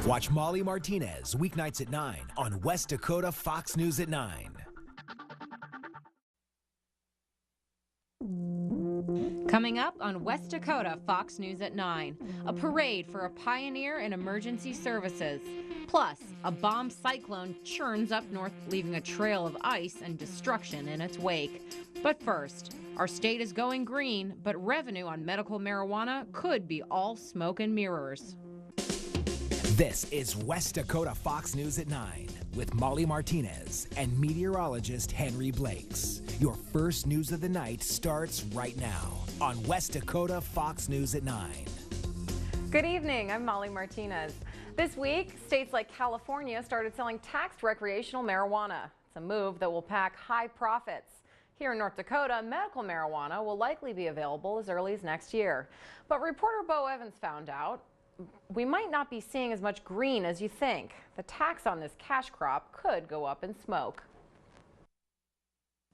Watch Molly Martinez weeknights at 9 on West Dakota Fox News at 9. Coming up on West Dakota Fox News at 9, a parade for a pioneer in emergency services. Plus, a bomb cyclone churns up north, leaving a trail of ice and destruction in its wake. But first, our state is going green, but revenue on medical marijuana could be all smoke and mirrors. This is West Dakota Fox News at 9 with Molly Martinez and meteorologist Henry Blakes. Your first news of the night starts right now on West Dakota Fox News at 9. Good evening, I'm Molly Martinez. This week, states like California started selling taxed recreational marijuana. It's a move that will pack high profits. Here in North Dakota, medical marijuana will likely be available as early as next year. But reporter Bo Evans found out we might not be seeing as much green as you think. The tax on this cash crop could go up in smoke.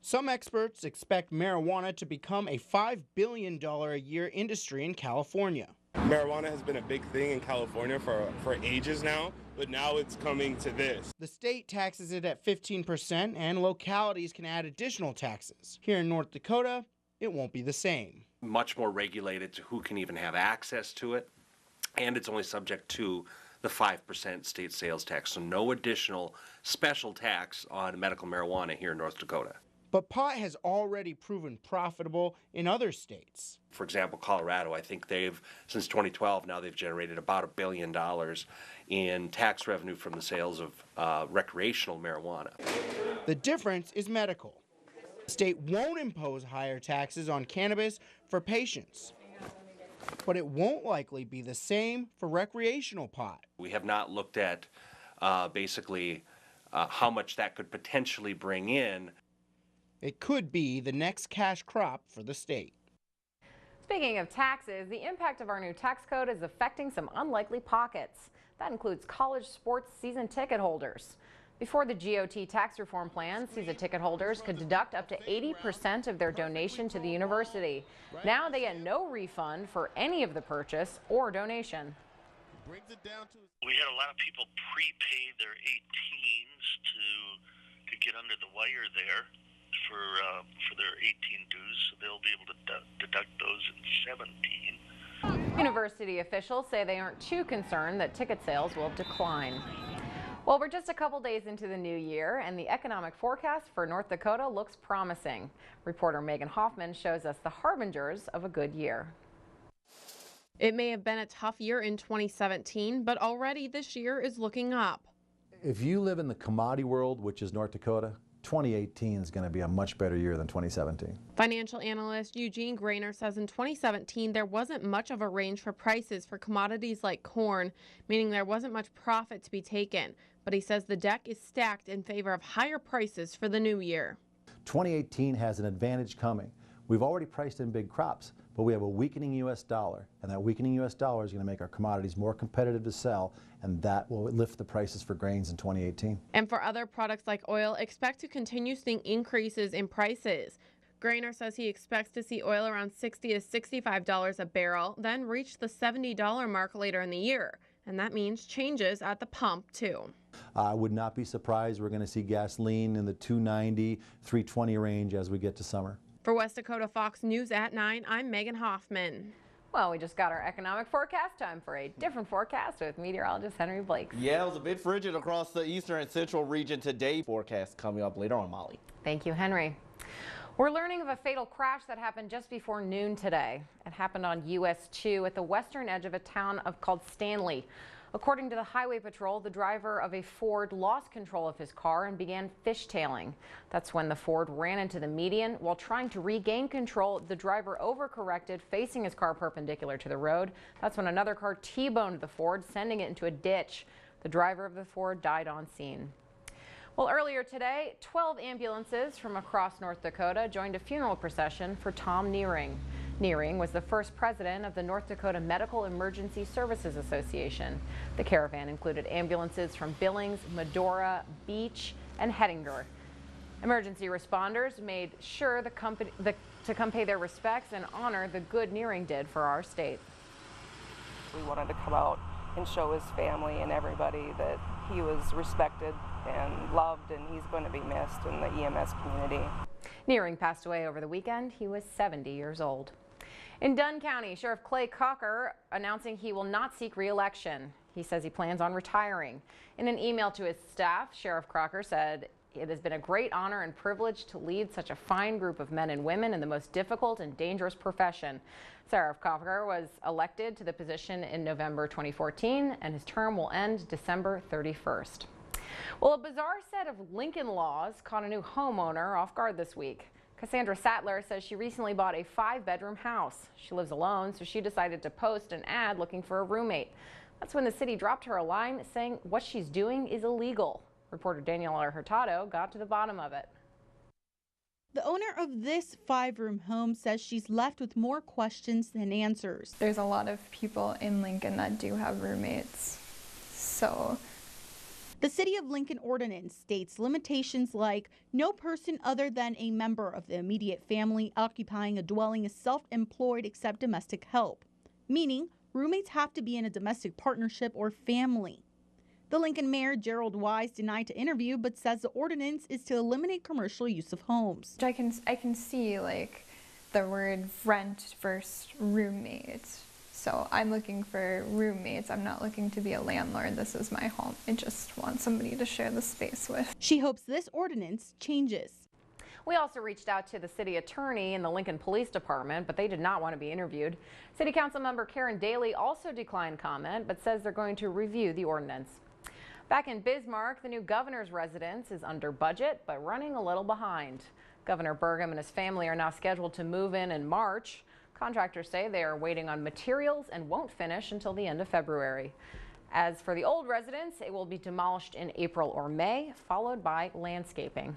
Some experts expect marijuana to become a $5 billion a year industry in California. Marijuana has been a big thing in California for ages now, but now it's coming to this. The state taxes it at 15%, and localities can add additional taxes. Here in North Dakota, it won't be the same. Much more regulated to who can even have access to it, and it's only subject to the 5% state sales tax, so no additional special tax on medical marijuana here in North Dakota. But pot has already proven profitable in other states. For example, Colorado, I think since 2012, now they've generated about $1 billion in tax revenue from the sales of recreational marijuana. The difference is medical. The state won't impose higher taxes on cannabis for patients, but it won't likely be the same for recreational pot. We have not looked at how much that could potentially bring in. It could be the next cash crop for the state. Speaking of taxes, the impact of our new tax code is affecting some unlikely pockets. That includes college sports season ticket holders. Before the GOT tax reform plan, season ticket holders could deduct up to 80% of their donation to the university. Now they get no refund for any of the purchase or donation. We had a lot of people prepay their 18s to get under the wire there for their 18 dues, so they'll be able to deduct those in 17. University officials say they aren't too concerned that ticket sales will decline. Well, we're just a couple days into the new year, and the economic forecast for North Dakota looks promising. Reporter Megan Hoffman shows us the harbingers of a good year. It may have been a tough year in 2017, but already this year is looking up. If you live in the commodity world, which is North Dakota, 2018 is going to be a much better year than 2017. Financial analyst Eugene Grainer says in 2017 there wasn't much of a range for prices for commodities like corn, meaning there wasn't much profit to be taken. But he says the deck is stacked in favor of higher prices for the new year. 2018 has an advantage coming. We've already priced in big crops, but we have a weakening U.S. dollar, and that weakening U.S. dollar is going to make our commodities more competitive to sell, and that will lift the prices for grains in 2018. And for other products like oil, expect to continue seeing increases in prices. Grainer says he expects to see oil around $60 to $65 a barrel, then reach the $70 mark later in the year. And that means changes at the pump, too. I would not be surprised we're going to see gasoline in the $2.90, $3.20 range as we get to summer. For West Dakota Fox News at 9, I'm Megan Hoffman. Well, we just got our economic forecast. Time for a different forecast with meteorologist Henry Blakes. Yeah, it was a bit frigid across the eastern and central region today. Forecast coming up later on, Molly. Thank you, Henry. We're learning of a fatal crash that happened just before noon today. It happened on US 2 at the western edge of a town called Stanley. According to the Highway Patrol, the driver of a Ford lost control of his car and began fishtailing. That's when the Ford ran into the median. While trying to regain control, the driver overcorrected, facing his car perpendicular to the road. That's when another car T-boned the Ford, sending it into a ditch. The driver of the Ford died on scene. Well, earlier today, 12 ambulances from across North Dakota joined a funeral procession for Tom Neering. Neering was the first president of the North Dakota Medical Emergency Services Association. The caravan included ambulances from Billings, Medora, Beach, and Hettinger. Emergency responders made sure to come pay their respects and honor the good Neering did for our state. We wanted to come out and show his family and everybody that he was respected and loved, and he's going to be missed in the EMS community. Nearing passed away over the weekend. He was 70 years old. In Dunn County, Sheriff Clay Cocker announcing he will not seek re-election. He says he plans on retiring. In an email to his staff, Sheriff Crocker said, "It has been a great honor and privilege to lead such a fine group of men and women in the most difficult and dangerous profession." Sheriff Cocker was elected to the position in November 2014, and his term will end December 31st. Well, a bizarre set of Lincoln laws caught a new homeowner off guard this week. Cassandra Sattler says she recently bought a 5-bedroom house. She lives alone, so she decided to post an ad looking for a roommate. That's when the city dropped her a line saying what she's doing is illegal. Reporter Daniela Hurtado got to the bottom of it. The owner of this 5-room home says she's left with more questions than answers. There's a lot of people in Lincoln that do have roommates, so. The City of Lincoln ordinance states limitations like no person other than a member of the immediate family occupying a dwelling is self-employed except domestic help, meaning roommates have to be in a domestic partnership or family. The Lincoln Mayor Gerald Wise denied to interview, but says the ordinance is to eliminate commercial use of homes. I can see like the word rent versus roommate. So I'm looking for roommates. I'm not looking to be a landlord. This is my home. I just want somebody to share the space with. She hopes this ordinance changes. We also reached out to the city attorney and the Lincoln Police Department, but they did not want to be interviewed. City Council member Karen Daly also declined comment, but says they're going to review the ordinance. Back in Bismarck, the new governor's residence is under budget, but running a little behind. Governor Burgum and his family are now scheduled to move in March. Contractors say they are waiting on materials and won't finish until the end of February. As for the old residence, it will be demolished in April or May, followed by landscaping.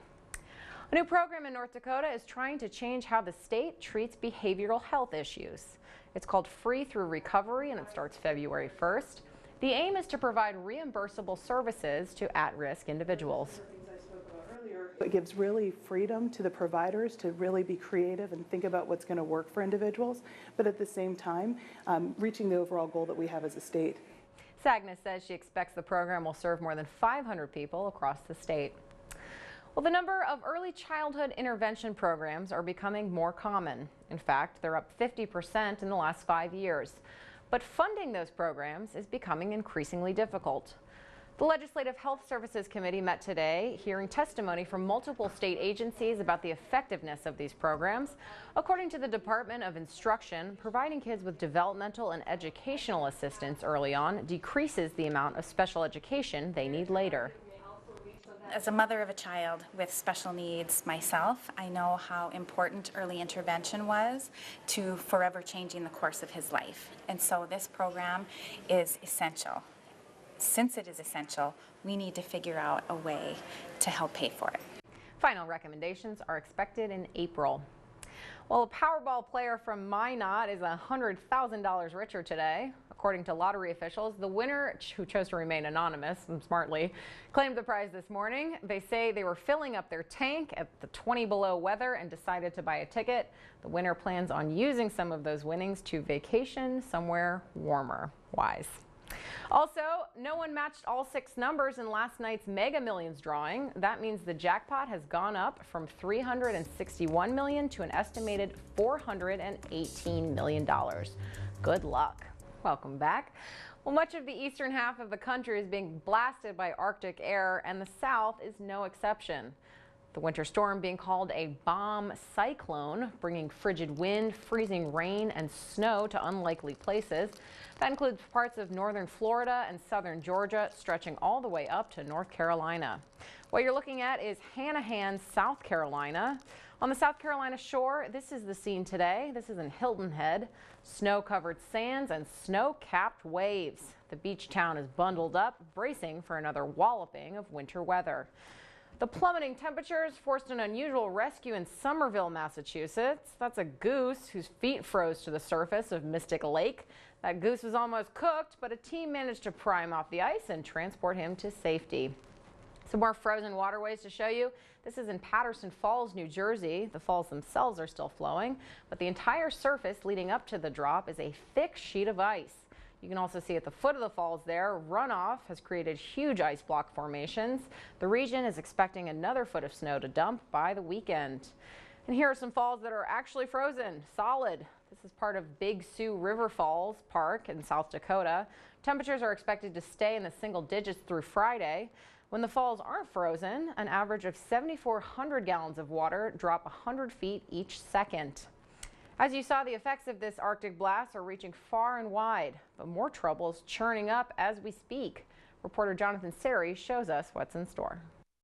A new program in North Dakota is trying to change how the state treats behavioral health issues. It's called Free Through Recovery, and it starts February 1st. The aim is to provide reimbursable services to at-risk individuals. It gives really freedom to the providers to really be creative and think about what's going to work for individuals, but at the same time, reaching the overall goal that we have as a state. Sagnes says she expects the program will serve more than 500 people across the state. Well, the number of early childhood intervention programs are becoming more common. In fact, they're up 50% in the last 5 years. But funding those programs is becoming increasingly difficult. The Legislative Health Services Committee met today, hearing testimony from multiple state agencies about the effectiveness of these programs. According to the Department of Instruction, providing kids with developmental and educational assistance early on decreases the amount of special education they need later. As a mother of a child with special needs myself, I know how important early intervention was to forever changing the course of his life. And so this program is essential. Since it is essential, we need to figure out a way to help pay for it. Final recommendations are expected in April. Well, a Powerball player from Minot is $100,000 richer today. According to lottery officials, the winner, who chose to remain anonymous and smartly, claimed the prize this morning. They say they were filling up their tank at the 20 below weather and decided to buy a ticket. The winner plans on using some of those winnings to vacation somewhere warmer. Wise. Also, no one matched all 6 numbers in last night's Mega Millions drawing. That means the jackpot has gone up from $361 million to an estimated $418 million. Good luck. Welcome back. Well, much of the eastern half of the country is being blasted by Arctic air, and the south is no exception. The winter storm being called a bomb cyclone, bringing frigid wind, freezing rain, and snow to unlikely places. That includes parts of northern Florida and southern Georgia, stretching all the way up to North Carolina. What you're looking at is Hanahan, South Carolina. On the South Carolina shore, this is the scene today. This is in Hilton Head. Snow-covered sands and snow-capped waves. The beach town is bundled up, bracing for another walloping of winter weather. The plummeting temperatures forced an unusual rescue in Somerville, Massachusetts. That's a goose whose feet froze to the surface of Mystic Lake. That goose was almost cooked, but a team managed to pry him off the ice and transport him to safety. Some more frozen waterways to show you. This is in Patterson Falls, New Jersey. The falls themselves are still flowing, but the entire surface leading up to the drop is a thick sheet of ice. You can also see at the foot of the falls there, runoff has created huge ice block formations. The region is expecting another foot of snow to dump by the weekend. And here are some falls that are actually frozen, solid. This is part of Big Sioux River Falls Park in South Dakota. Temperatures are expected to stay in the single digits through Friday. When the falls aren't frozen, an average of 7,400 gallons of water drop 100 feet each second. As you saw, the effects of this Arctic blast are reaching far and wide, but more trouble is churning up as we speak. Reporter Jonathan Seri shows us what's in store.